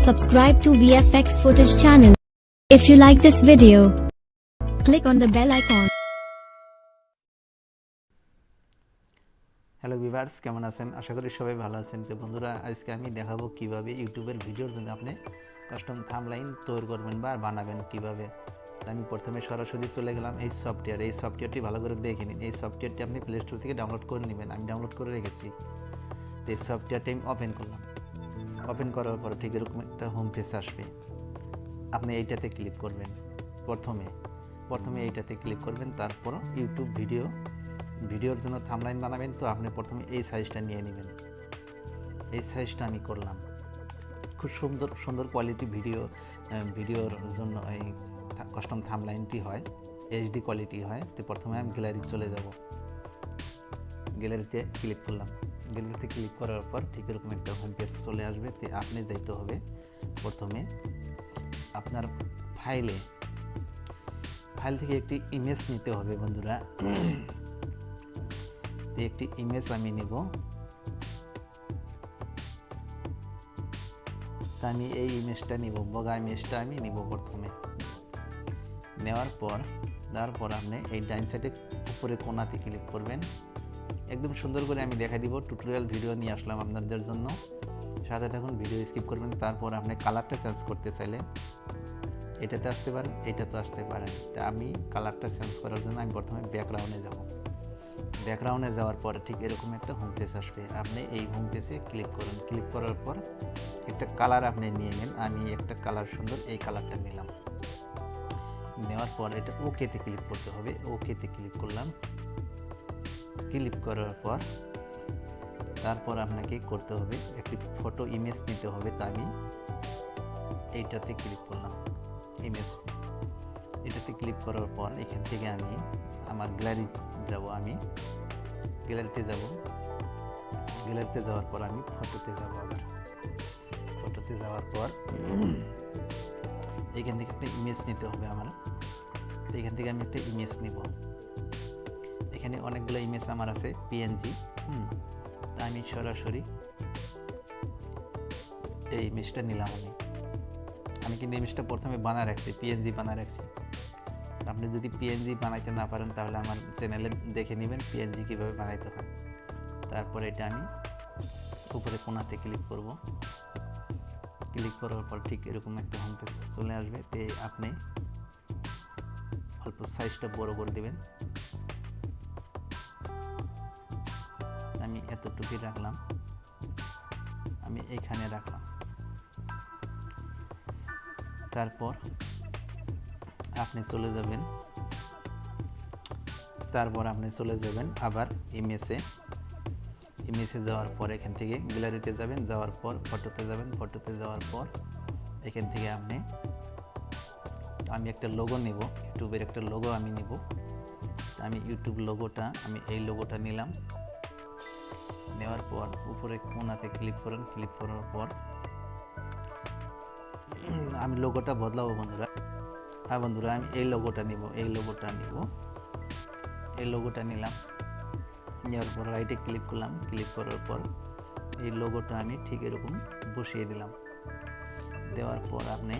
Subscribe to VFX Footage channel. If you like this video, click on the bell icon. Hello viewers, কেমন আছেন? আশা করি সবাই ভালো আছেন। তো বন্ধুরা, আজকে আমি দেখাবো কিভাবে ইউটিউবের ভিডিওর জন্য আপনি কাস্টম থাম্বনেল তৈরি করবেন বা বানাবেন কিভাবে। আমি প্রথমে সরাসরি চলে গেলাম এই সফটওয়্যারটি ভালো করে দেখে নিন। এই সফটওয়্যারটি আপনি প্লে স্টোর থেকে ডাউনলোড করে নেবেন। আমি ডাউনলোড করে রেখেছি। তো এই সফটওয়্যারটি আমি ওপেন করলাম। ওপেন করার পর ঠিক এরকম একটা হোম পেজ আসবে। আপনি এইটাতে ক্লিক করবেন। প্রথমে এইটাতে ক্লিক করবেন। তারপর ইউটিউব ভিডিওর জন্য থাম্বনেল বানাবেন। তো আপনি প্রথমে এই সাইজটা নিয়ে নেবেন। এই সাইজটা আমি করলাম। খুব সুন্দর কোয়ালিটি ভিডিওর জন্য এই কাস্টম থাম্বনেলটি হয়, এইচডি কোয়ালিটি হয়। তো প্রথমে আমি গ্যালারি চলে যাব। গ্যালারিতে ক্লিক করলাম। গ্যালারিতে ক্লিক করার পর ঠিক এরকম একটা হোম পেজ চলে আসবে। তো আপনি যাইতে হবে প্রথমে আপনার ফাইল থেকে একটি ইমেজ নিতে হবে বন্ধুরা। একটি ইমেজ আমি নিব। তা আমি এই ইমেজটা নিব, বগা ইমেজটা আমি নিব প্রথমে। নেওয়ার পর তারপর আপনি এই ডাইন সাইডে উপরে কোণাতে ক্লিক করবেন। একদম সুন্দর করে আমি দেখাই দিব। টিউটোরিয়াল ভিডিও নিয়ে আসলাম আপনাদের জন্য, সাথে থাকুন, ভিডিও স্কিপ করবেন। তারপর আপনি কালারটা চেঞ্জ করতে চাইলে এটাতে আসতে পারেন, এটাতে আসতে পারেন। তা আমি কালারটা চেঞ্জ করার জন্য আমি প্রথমে ব্যাকগ্রাউন্ডে যাব। ব্যাকগ্রাউন্ডে যাওয়ার পর ঠিক এরকম একটা হোম পেজ আসবে। আপনি এই হোম পেজে ক্লিক করুন। ক্লিক করার পর একটা কালার আপনি নিয়ে নেন। আমি একটা কালার সুন্দর এই কালারটা নিলাম। নেওয়ার পর এটা ওকেতে ক্লিক করতে হবে। ওকেতে ক্লিক করলাম। ক্লিক করার পর তারপর আপনাকে করতে হবে একটি ফটো ইমেজ নিতে হবে। তা আমি এইটাতে ক্লিক করলাম। এটাতে ক্লিক করার পর এখান থেকে আমি আমার গ্যালারি যাব। আমি গ্যালারিতে যাওয়ার পর আমি ফটোতে যাব। আবার ফটোতে যাওয়ার পর এখান থেকে একটা ইমেজ নিতে হবে আমার। তো এখান থেকে আমি একটা ইমেজ নিব। এখানে অনেকগুলো ইমেজ আমার আছে পিএনজি। তা আমি সরাসরি এই ইমেজটা নিলাম। আমি কিন্তু ইমেজটা প্রথমে বানায় রাখছি, পিএনজি বানায় রাখছি। আপনি যদি পিএনজি বানাইতে না পারেন তাহলে আমার চ্যানেলে দেখে নেবেন পিএনজি কীভাবে বানাইতে হয়। তারপর এটা আমি উপরে কোণাতে ক্লিক করব। ক্লিক করার পর ঠিক এরকম একটা হোম পেজ চলে আসবে। তে আপনি অল্প সাইজটা বড় করে দেবেন। আমি এতটুকুই রাখলাম, আমি এইখানে রাখলাম। তারপর আপনি চলে যাবেন আবার ইমেজে যাওয়ার পর এখান থেকে গ্যালারিতে যাবেন। যাওয়ার পর ফটোতে যাওয়ার পর এখান থেকে আমি একটা লোগো নেব। ইউটিউবের একটা লোগো আমি নেব। আমি ইউটিউব লোগোটা এই লোগোটা নিলাম। নেওয়ার পর উপরে কোণাতে ক্লিক করুন। ক্লিক করার পর আমি লোগোটা বদলাবো বন্ধুরা। আমি এই লোগোটা নিব। এই লোগোটা নিলাম। নেওয়ার পর রাইটে ক্লিক করলাম। ক্লিক করার পর এই লোগোটা আমি ঠিক এরকম বসিয়ে দিলাম। দেওয়ার পর আপনি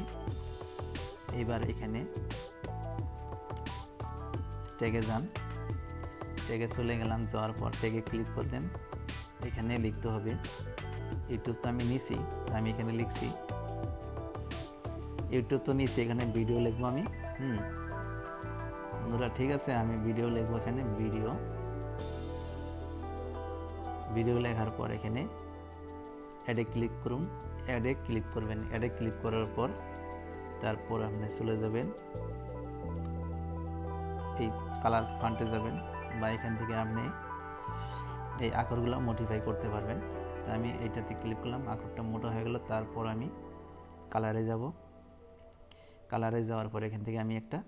এইবার এখানে ট্যাগে যান। ট্যাগে চলে গেলাম। যাওয়ার পর ট্যাগে ক্লিক করবেন। এখানে লিখতে হবে ইউটিউব। তো আমি নিছি, আমি এখানে লিখছি ইউটিউব। তো নিছি, এখানে ভিডিও লিখবো আমি। বন্ধুরা ঠিক আছে, আমি ভিডিও লিখবো। এখানে ভিডিও লেখার পর এখানে অ্যাডে ক্লিক করুন। অ্যাডে ক্লিক করবেন। অ্যাডে ক্লিক করার পর তারপর আপনি চলে যাবেন এই কালার ফন্টে যাবেন, বা এখান থেকে আপনি এই আকারগুলো মডিফাই করতে পারবেন। তো আমি এইটাতে ক্লিক করলাম। আকারটা মোটা হয়ে গেল। তারপর আমি কালারে যাব। কালারে যাওয়ার পর এখান থেকে আমি একটা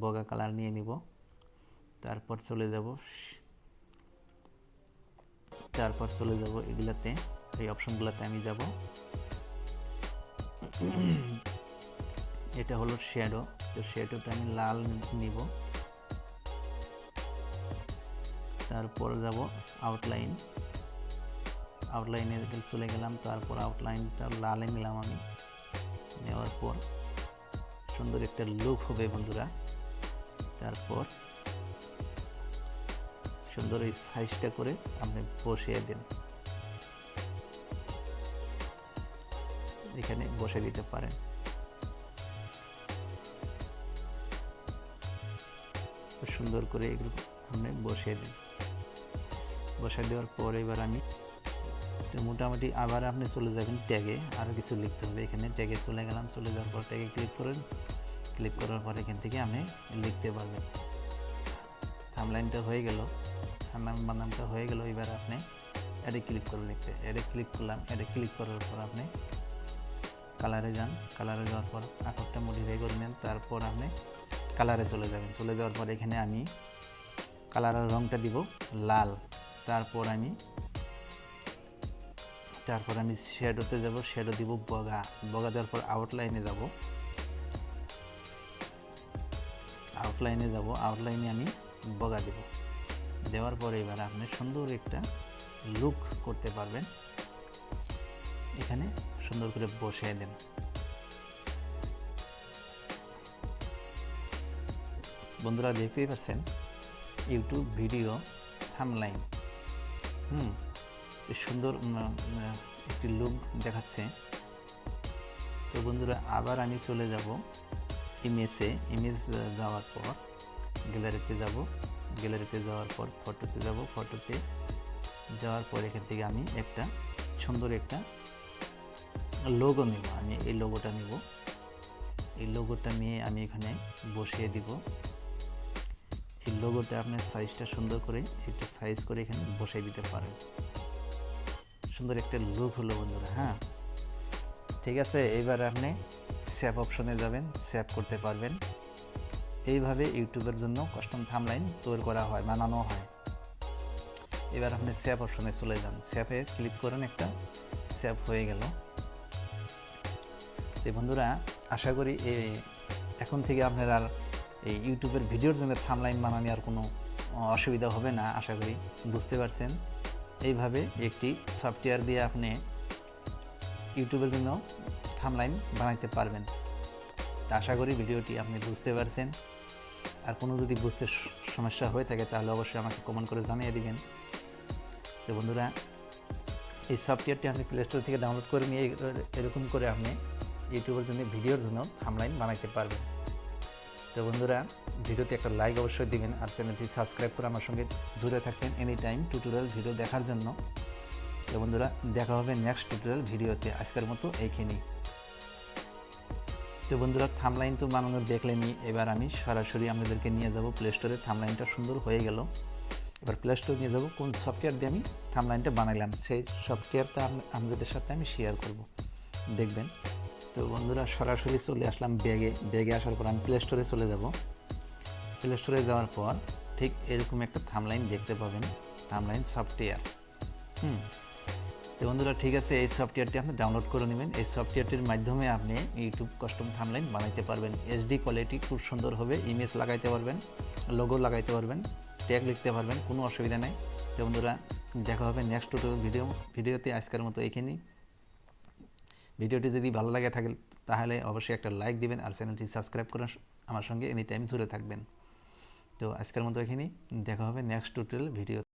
বগা কালার নিয়ে নিব। তারপর চলে যাব এগুলাতে, এই অপশনগুলোতে আমি যাব। এটা হলো শ্যাডো। তো শ্যাডোটা আমি লাল নিব। তারপর যাব আউটলাইন। আউটলাইনে চলে গেলাম, তারপর আউটলাইনটা লালে নিলাম আমি। নেওয়ার পর সুন্দর একটা লুক হবে বন্ধুরা। তারপর সুন্দর এই সাইজটা করে আপনি বসিয়ে দেন, এখানে বসে দিতে পারেন। সুন্দর করে এগুলো আপনি বসিয়ে দিন। বসিয়ে দেওয়ার পর এবার আমি মোটামুটি আবার আপনি চলে যাবেন ট্যাগে, আরও কিছু লিখতে হবে। এখানে ট্যাগে চলে গেলাম, চলে যাওয়ার পর ট্যাগে ক্লিক করেন। ক্লিক করার পর এখান থেকে আপনি লিখতে পারবেন। থাম্বনেইলটা হয়ে গেল, থাম্বনেইল বানানটা হয়ে গেল। এবার আপনি অ্যাডে ক্লিক করে লিখতে, অ্যাডে ক্লিক করলাম। অ্যাডে ক্লিক করার পর আপনি কালারে যান, কালারে যাওয়ার পর আকারটা মডিফাই করে নেন। তারপর আপনি কালারে চলে যাবেন। চলে যাওয়ার পর এখানে আমি কালারের রঙটা দিব লাল। তারপর আমি শ্যাডোতে যাব, শ্যাডো দিব বগা। বগা দেওয়ার পর আউটলাইনে যাব, আউটলাইনে আমি বগা দেব। দেওয়ার পরে এবার আপনি সুন্দর একটা লুক করতে পারবেন। এখানে সুন্দর করে বসিয়ে দেন। বন্ধুরা দেখতেই পাচ্ছেন ইউটিউব ভিডিও থাম্বনেইল সুন্দর একটি লুক দেখাচ্ছে। তো বন্ধুরা আবার আমি চলে যাব ইমেজ যাওয়ার পর গ্যালারিতে যাব, গ্যালারিতে যাওয়ার পর ফটোতে যাব, ফটোতে যাওয়ার পর এখান থেকে আমি একটা সুন্দর একটা লোগো নেব। আমি এই লোগোটা নেব, এই লোগোটা নিয়ে আমি এখানে বসিয়ে দিব। এই লোগোটা আপনার সাইজটা সুন্দর করে একটু সাইজ করে এখানে বসিয়ে দিতে পারেন। সুন্দর একটা লুক হলো বন্ধুরা। হ্যাঁ, ঠিক আছে। এবার আপনি সেভ অপশনে যাবেন, সেভ করতে পারবেন। এইভাবে ইউটিউবের জন্য কাস্টম থাম্বনেইল তৈরি করা হয়, বানানো হয়। এবার আপনি সেভ অপশনে চলে যান, সেভে ক্লিক করেন, একটা সেভ হয়ে গেল। তো বন্ধুরা আশা করি এখন থেকে আপনার আর এই ইউটিউবের ভিডিওর জন্য থাম্বনেইল বানানো আর কোনো অসুবিধা হবে না, আশা করি বুঝতে পারছেন। এইভাবে একটি সফটওয়্যার দিয়ে আপনি ইউটিউবের জন্য থাম্বনেইল বানাইতে পারবেন। আশা করি ভিডিওটি আপনি বুঝতে পারছেন। আর কোনো যদি বুঝতে সমস্যা হয়ে থাকে তাহলে অবশ্যই আমাকে কমেন্ট করে জানিয়ে দিবেন। তো বন্ধুরা এই সফটওয়্যারটি আপনি প্লে স্টোর থেকে ডাউনলোড করে নিয়ে এরকম করে আপনি ইউটিউবের জন্য ভিডিওর জন্য থাম্বনেইল বানাইতে পারবেন। তো বন্ধুরা ভিডিওতে একটা লাইক অবশ্যই দিবেন, আর চ্যানেলটি সাবস্ক্রাইব করে আমার সঙ্গে জুড়ে থাকবেন এনি টাইম টিউটোরিয়াল ভিডিও দেখার জন্য। তো বন্ধুরা দেখা হবে নেক্সট টিউটোরিয়াল ভিডিওতে। আজকের মতো এইখানেই। তো বন্ধুরা থাম্বনেইল তো বানানো দেখলেনি, এবার আমি সরাসরি আপনাদেরকে নিয়ে যাব প্লে স্টোরে। থাম্বনেইলটা সুন্দর হয়ে গেল। এবার প্লে স্টোরে নিয়ে যাব, কোন সফটওয়্যার দিয়ে আমি থাম্বনেইলটা বানাইলাম সেই সফটওয়্যারটা আপনাদের সাথে আমি শেয়ার করব, দেখবেন। তো বন্ধুরা সরাসরি চলে আসলাম ব্যাগে আসার পর আমি প্লে স্টোরে চলে যাব। প্লে স্টোরে যাওয়ার পর ঠিক এরকম একটা থাম্বনেইল দেখতে পাবেন, থাম্বনেইল সফটওয়্যার। তো বন্ধুরা ঠিক আছে, এই সফটওয়্যারটি আপনি ডাউনলোড করে নেবেন। এই সফটওয়্যারটির মাধ্যমে আপনি ইউটিউব কাস্টম থাম্বনেইল বানাইতে পারবেন। এইচডি কোয়ালিটি খুব সুন্দর হবে, ইমেজ লাগাইতে পারবেন, লোগো লাগাইতে পারবেন, ট্যাগ লিখতে পারবেন, কোনো অসুবিধা নেই। তো বন্ধুরা দেখা হবে নেক্সট টিউটোরিয়াল ভিডিওতে। আজকের মতো এইখানেই। ভিডিওটি যদি ভালো লাগে থাকে তাহলে অবশ্যই একটা লাইক দিবেন, আর চ্যানেলটি সাবস্ক্রাইব করে আমার সঙ্গে এনি টাইম জুড়ে থাকবেন। তো আজকের মতো এখানেই, দেখা হবে নেক্সট টিউটোরিয়াল ভিডিও।